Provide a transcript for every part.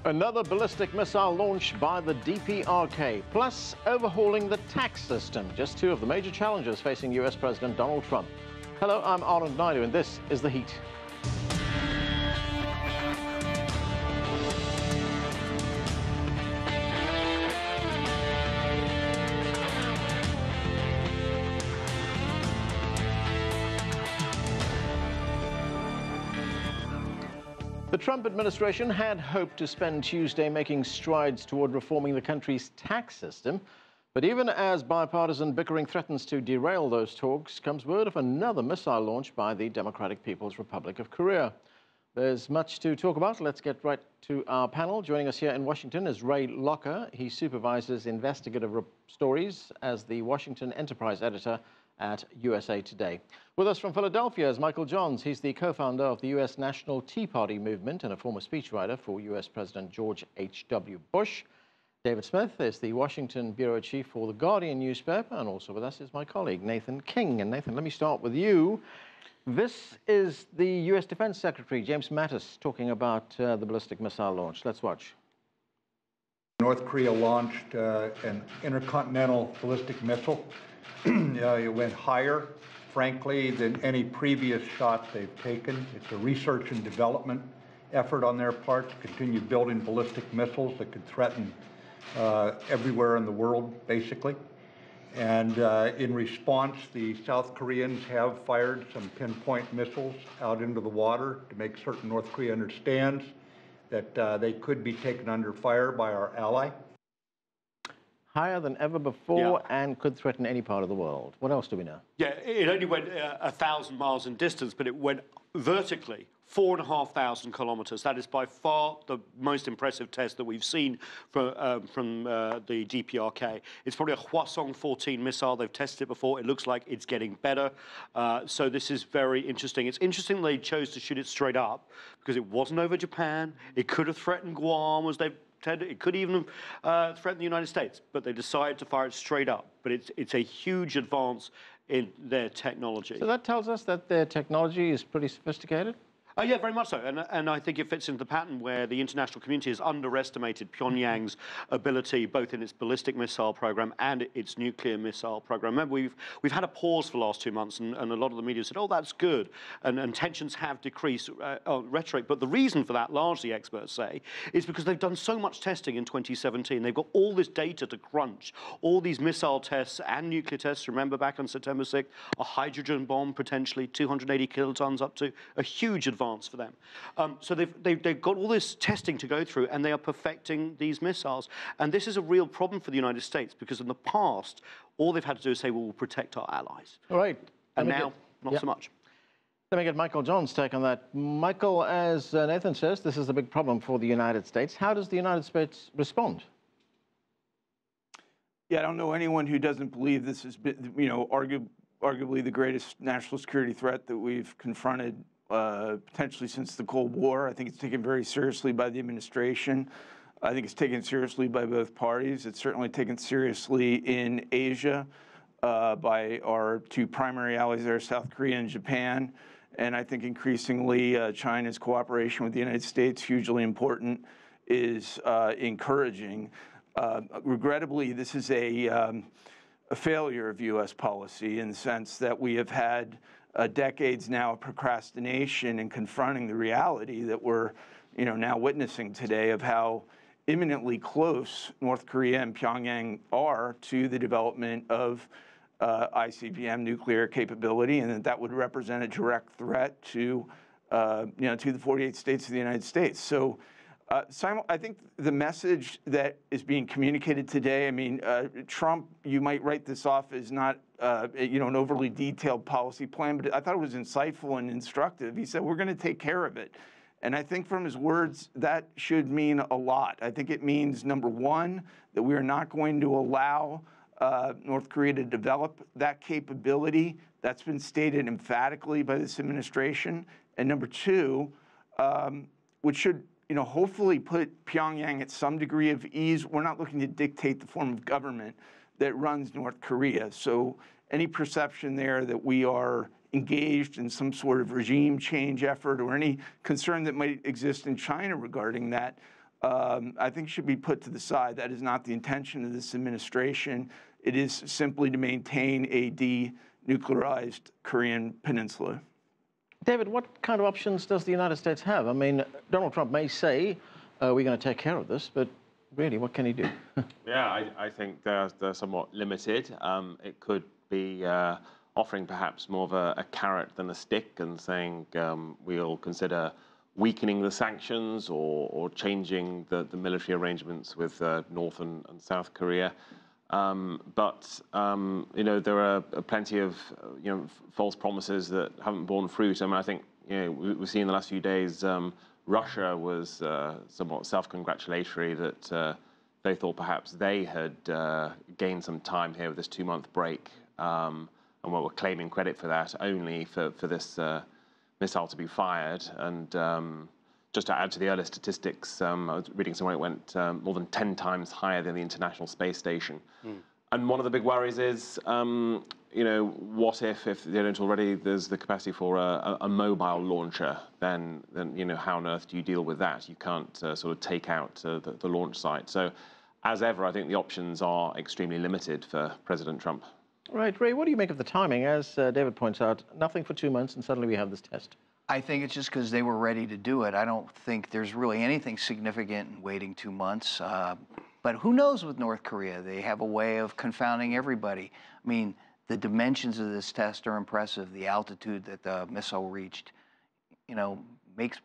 Another ballistic missile launched by the DPRK, plus overhauling the tax system. Just two of the major challenges facing US President Donald Trump. Hello, I'm Anand Naidu, and this is The Heat. The Trump administration had hoped to spend Tuesday making strides toward reforming the country's tax system. But even as bipartisan bickering threatens to derail those talks, comes word of another missile launch by the Democratic People's Republic of Korea. There's much to talk about. Let's get right to our panel. Joining us here in Washington is Ray Locker. He supervises investigative stories as the Washington Enterprise editor at USA Today. With us from Philadelphia is Michael Johns. He's the co-founder of the U.S. National Tea Party movement and a former speechwriter for U.S. President George H.W. Bush. David Smith is the Washington bureau chief for The Guardian newspaper, and also with us is my colleague Nathan King. And Nathan, let me start with you. This is the U.S. Defense Secretary, James Mattis, talking about the ballistic missile launch. Let's watch. North Korea launched an intercontinental ballistic missile. It went higher, frankly, than any previous shot they've taken. It's a research and development effort on their part to continue building ballistic missiles that could threaten everywhere in the world, basically. And in response, the South Koreans have fired some pinpoint missiles out into the water to make certain North Korea understands that they could be taken under fire by our ally. Higher than ever before, and could threaten any part of the world. What else do we know? Yeah, it only went 1,000 miles in distance, but it went vertically 4,500 kilometers. That is by far the most impressive test that we've seen from the DPRK. It's probably a Hwasong 14 missile. They've tested it before. It looks like it's getting better. So this is very interesting. It's interesting they chose to shoot it straight up because it wasn't over Japan. It could have threatened Guam, as they've it could even threaten the United States, but they decided to fire it straight up. But it's a huge advance in their technology. So that tells us that their technology is pretty sophisticated? Yeah, very much so. And I think it fits into the pattern where the international community has underestimated Pyongyang's ability, both in its ballistic missile program and its nuclear missile program. Remember, we've had a pause for the last 2 months, and a lot of the media said, oh, that's good. And tensions have decreased rhetoric. But the reason for that, largely experts say, is because they've done so much testing in 2017. They've got all this data to crunch, all these missile tests and nuclear tests. Remember back on September 6th, a hydrogen bomb, potentially 280 kilotons up to, a huge advance for them. So they've got all this testing to go through, and they are perfecting these missiles. And this is a real problem for the United States, because in the past, all they've had to do is say, well, we'll protect our allies. All right. And now, not so much. Let me get Michael John's take on that. Michael, as Nathan says, this is a big problem for the United States. How does the United States respond? Yeah, I don't know anyone who doesn't believe this has been, arguably the greatest national security threat that we've confronted potentially since the Cold War. I think it's taken very seriously by the administration. I think it's taken seriously by both parties. It's certainly taken seriously in Asia by our two primary allies there, South Korea and Japan. And I think increasingly China's cooperation with the United States, hugely important, is encouraging. Regrettably, this is a failure of U.S. policy in the sense that we have had decades now of procrastination in confronting the reality that we're, now witnessing today of how imminently close North Korea and Pyongyang are to the development of ICBM nuclear capability, and that would represent a direct threat to, to the 48 states of the United States. So, I think the message that is being communicated today, Trump, you might write this off as not, an overly detailed policy plan, but I thought it was insightful and instructive. He said, we're going to take care of it. And I think from his words, that should mean a lot. I think it means, number one, that we are not going to allow North Korea to develop that capability. That's been stated emphatically by this administration. And number two, which should hopefully put Pyongyang at some degree of ease. We're not looking to dictate the form of government that runs North Korea. So any perception there that we are engaged in some sort of regime change effort or any concern that might exist in China regarding that, I think should be put to the side. That is not the intention of this administration. It is simply to maintain a denuclearized Korean peninsula. David, what kind of options does the United States have? I mean, Donald Trump may say, we're going to take care of this, but really, what can he do? Yeah, I think they're somewhat limited. It could be offering perhaps more of a carrot than a stick and saying we'll consider weakening the sanctions or changing the military arrangements with North and South Korea. But there are plenty of false promises that haven't borne fruit. I mean, I think we've seen in the last few days Russia was somewhat self-congratulatory that they thought perhaps they had gained some time here with this 2-month break, and were claiming credit for that, only for this missile to be fired. And just to add to the earlier statistics, I was reading somewhere it went more than 10 times higher than the International Space Station. And one of the big worries is, what if they don't already, there's the capacity for a mobile launcher, then how on earth do you deal with that? You can't sort of take out the launch site. So, as ever, I think the options are extremely limited for President Trump. Right, Ray, what do you make of the timing? As David points out, nothing for 2 months, and suddenly we have this test. I think it's just because they were ready to do it. I don't think there's really anything significant in waiting 2 months. But who knows with North Korea? They have a way of confounding everybody. I mean, the dimensions of this test are impressive. The altitude that the missile reached, gives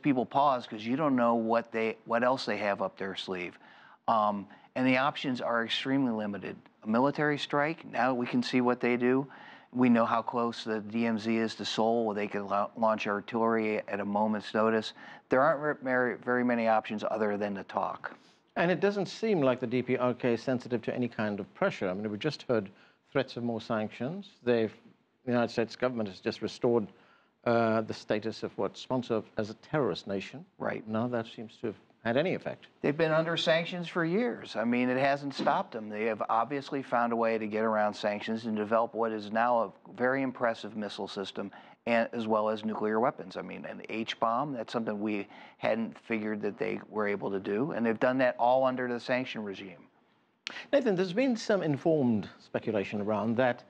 people pause because you don't know what else they have up their sleeve. And the options are extremely limited. A military strike, now we can see what they do. We know how close the DMZ is to Seoul, where they can launch artillery at a moment's notice. There aren't very many options other than to talk. And it doesn't seem like the DPRK is sensitive to any kind of pressure. I mean, we just heard threats of more sanctions. The United States government has just restored the status of what's sponsored as a terrorist nation. Right. None of that seems to have had any effect. They've been under sanctions for years. I mean, it hasn't stopped them. They have obviously found a way to get around sanctions and develop what is now a very impressive missile system, and as well as nuclear weapons. I mean, an H-bomb, that's something we hadn't figured that they were able to do, and they've done that all under the sanction regime. Nathan, there's been some informed speculation around that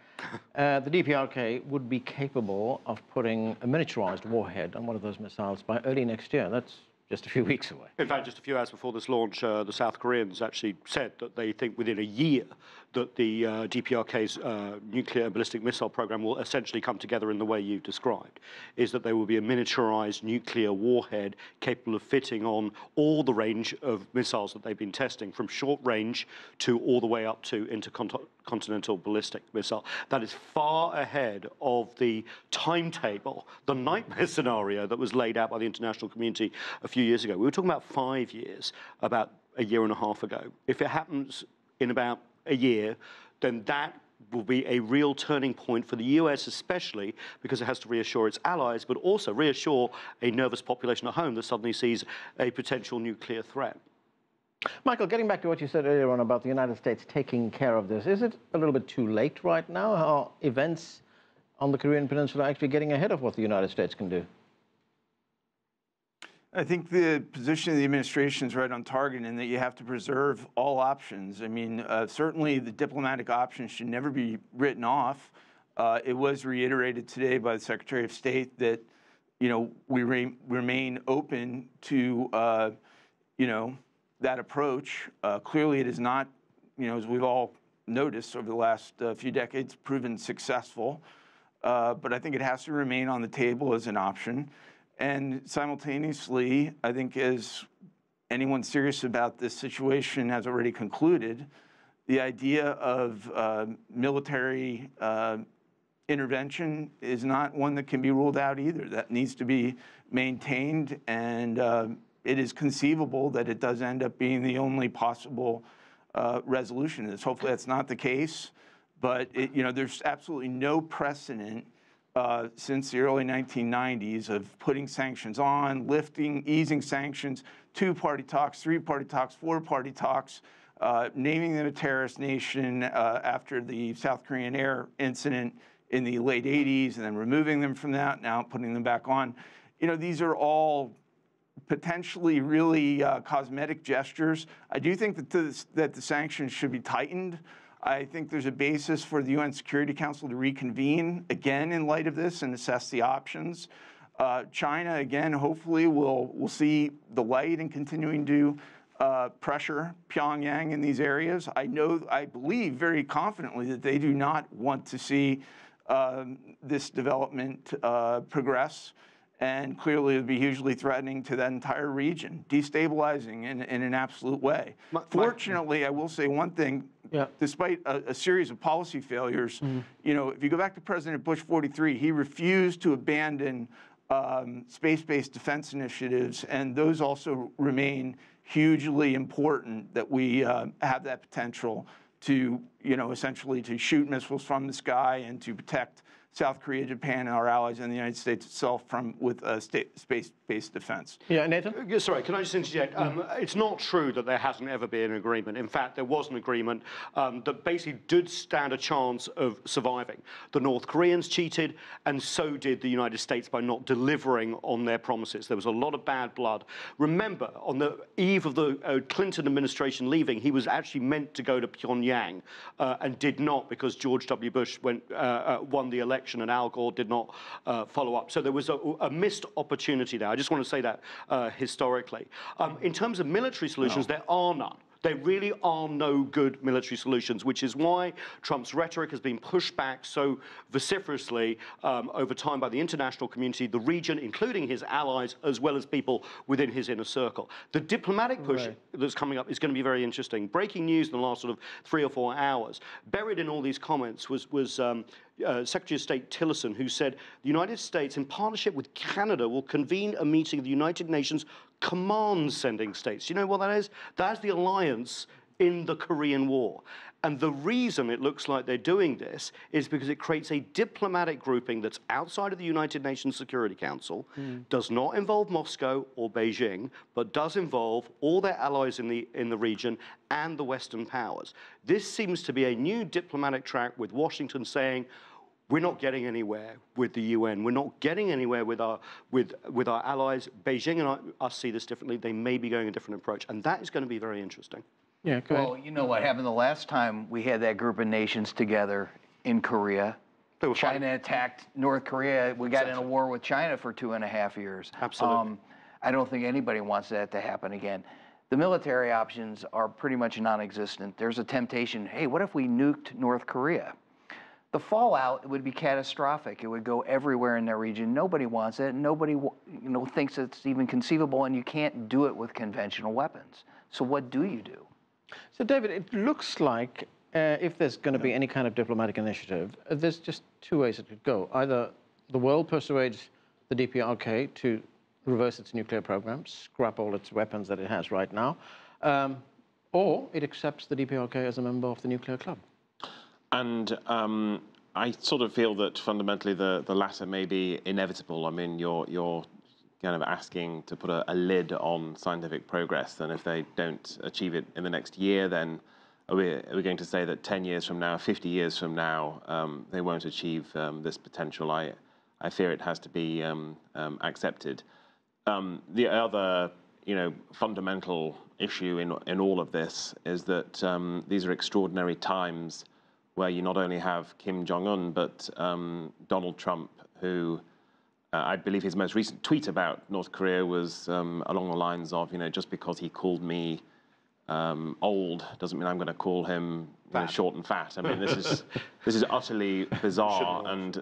the DPRK would be capable of putting a miniaturized warhead on one of those missiles by early next year. That's just a few weeks away. In fact, just a few hours before this launch, the South Koreans actually said that they think within a year that the DPRK's nuclear and ballistic missile program will essentially come together in the way you've described, is that there will be a miniaturized nuclear warhead capable of fitting on all the range of missiles that they've been testing, from short range to all the way up to intercontinental ballistic missile. That is far ahead of the timetable, the nightmare scenario that was laid out by the international community a few years ago. We were talking about 5 years, about a year and a half ago. If it happens in about a year, then that will be a real turning point for the US, especially because it has to reassure its allies, but also reassure a nervous population at home that suddenly sees a potential nuclear threat. Michael, getting back to what you said earlier on about the United States taking care of this, is it a little bit too late right now? Are events on the Korean Peninsula actually getting ahead of what the United States can do? I think the position of the administration is right on target in that you have to preserve all options. I mean, certainly the diplomatic options should never be written off. It was reiterated today by the Secretary of State that, we remain open to, that approach. Clearly, it is not, as we've all noticed over the last few decades, proven successful. But I think it has to remain on the table as an option. And simultaneously, I think as anyone serious about this situation has already concluded, the idea of military intervention is not one that can be ruled out either. That needs to be maintained, and it is conceivable that it does end up being the only possible resolution of this. Hopefully that's not the case, but there's absolutely no precedent since the early 1990s of putting sanctions on, lifting, easing sanctions, 2-party talks, 3-party talks, 4-party talks, naming them a terrorist nation after the South Korean air incident in the late 80s, and then removing them from that, now putting them back on. These are all potentially really cosmetic gestures. I do think that the sanctions should be tightened. I think there's a basis for the UN Security Council to reconvene again in light of this and assess the options. China, again, hopefully will see the light in continuing to pressure Pyongyang in these areas. I believe very confidently that they do not want to see this development progress, and clearly it would be hugely threatening to that entire region, destabilizing in an absolute way. Fortunately, I will say one thing. Yeah. Despite a series of policy failures, you know, if you go back to President Bush 43, he refused to abandon space-based defense initiatives, and those also remain hugely important, that we have that potential to, you know, essentially to shoot missiles from the sky and to protect South Korea, Japan, and our allies, and the United States itself with space-based defense. Yeah, Nathan? Sorry, can I just interject? It's not true that there hasn't ever been an agreement. In fact, there was an agreement that basically did stand a chance of surviving. The North Koreans cheated, and so did the United States by not delivering on their promises. There was a lot of bad blood. Remember, on the eve of the Clinton administration leaving, he was actually meant to go to Pyongyang and did not, because George W. Bush won the election and Al Gore did not follow up. So there was a missed opportunity there. I just want to say that historically. In terms of military solutions, there are none. There really are no good military solutions, which is why Trump's rhetoric has been pushed back so vociferously over time by the international community, the region, including his allies, as well as people within his inner circle. The diplomatic push that's coming up is going to be very interesting. Breaking news in the last sort of 3 or 4 hours. Buried in all these comments was Secretary of State Tillerson, who said the United States, in partnership with Canada, will convene a meeting of the United Nations command-sending states. You know what that is? That's the alliance in the Korean War. And the reason it looks like they're doing this is because it creates a diplomatic grouping that's outside of the United Nations Security Council, does not involve Moscow or Beijing, but does involve all their allies in the region and the Western powers. This seems to be a new diplomatic track, with Washington saying, we're not getting anywhere with the UN. We're not getting anywhere with our allies. Beijing and us see this differently. They may be going a different approach, and that is going to be very interesting. Yeah, go ahead. Well, you know what happened the last time we had that group of nations together in Korea? China attacked North Korea. We got in a war with China for 2.5 years. Absolutely. I don't think anybody wants that to happen again. The military options are pretty much non-existent. There's a temptation, hey, what if we nuked North Korea? The fallout would be catastrophic. It would go everywhere in that region. Nobody wants it. Nobody, thinks it's even conceivable, and you can't do it with conventional weapons. So what do you do? So, David, it looks like if there's going to be any kind of diplomatic initiative, there's just 2 ways it could go. Either the world persuades the DPRK to reverse its nuclear program, scrap all its weapons that it has right now, or it accepts the DPRK as a member of the nuclear club. And I sort of feel that fundamentally the latter may be inevitable. I mean, you're kind of asking to put a lid on scientific progress, and if they don't achieve it in the next year, then are we going to say that 10 years from now, 50 years from now, they won't achieve this potential? I fear it has to be accepted. The other, fundamental issue in all of this is that these are extraordinary times where you not only have Kim Jong-un, but Donald Trump, who I believe his most recent tweet about North Korea was along the lines of, just because he called me old doesn't mean I'm going to call him short and fat. I mean, this is utterly bizarre, and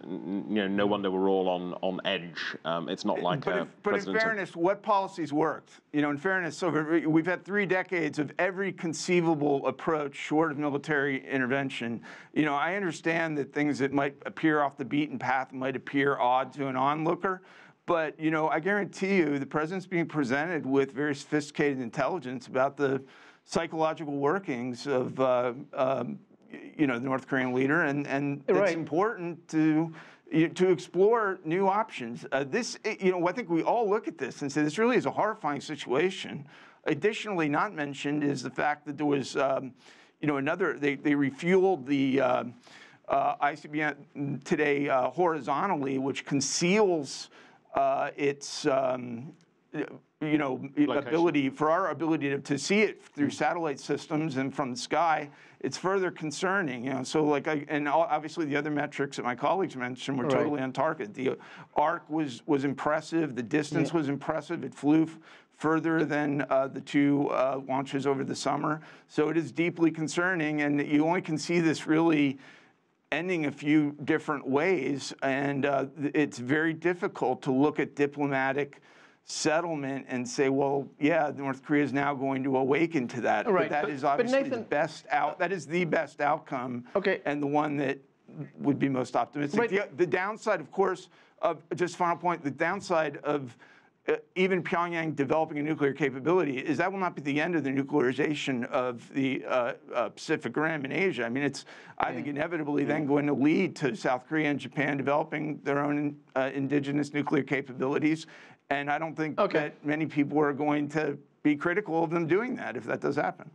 no wonder we're all on edge. It's not like but in fairness, what policies worked? In fairness, so we've had 3 decades of every conceivable approach short of military intervention. I understand that things that might appear off the beaten path might appear odd to an onlooker. But, I guarantee you the president's being presented with very sophisticated intelligence about the psychological workings of, the North Korean leader, and it's important to explore new options. I think we all look at this and say this really is a horrifying situation. Additionally, not mentioned is the fact that there was, they refueled the ICBM today horizontally, which conceals its you know, our ability to see it through satellite systems and from the sky, it's further concerning. You know, so like, and obviously the other metrics that my colleagues mentioned were totally on target. The arc was impressive. The distance was impressive. It flew further than the two launches over the summer. So it is deeply concerning, and you only can see this really ending a few different ways, and it's very difficult to look at diplomatic settlement and say, well, yeah, North Korea is now going to awaken to that. Right. But that is obviously Nathan, the best that is the best outcome, and the one that would be most optimistic. The downside, of course, of just final point, the downside of even Pyongyang developing a nuclear capability is that will not be the end of the nuclearization of the Pacific Rim in Asia. I mean, it's, I think, inevitably then going to lead to South Korea and Japan developing their own indigenous nuclear capabilities. And I don't think that many people are going to be critical of them doing that if that does happen.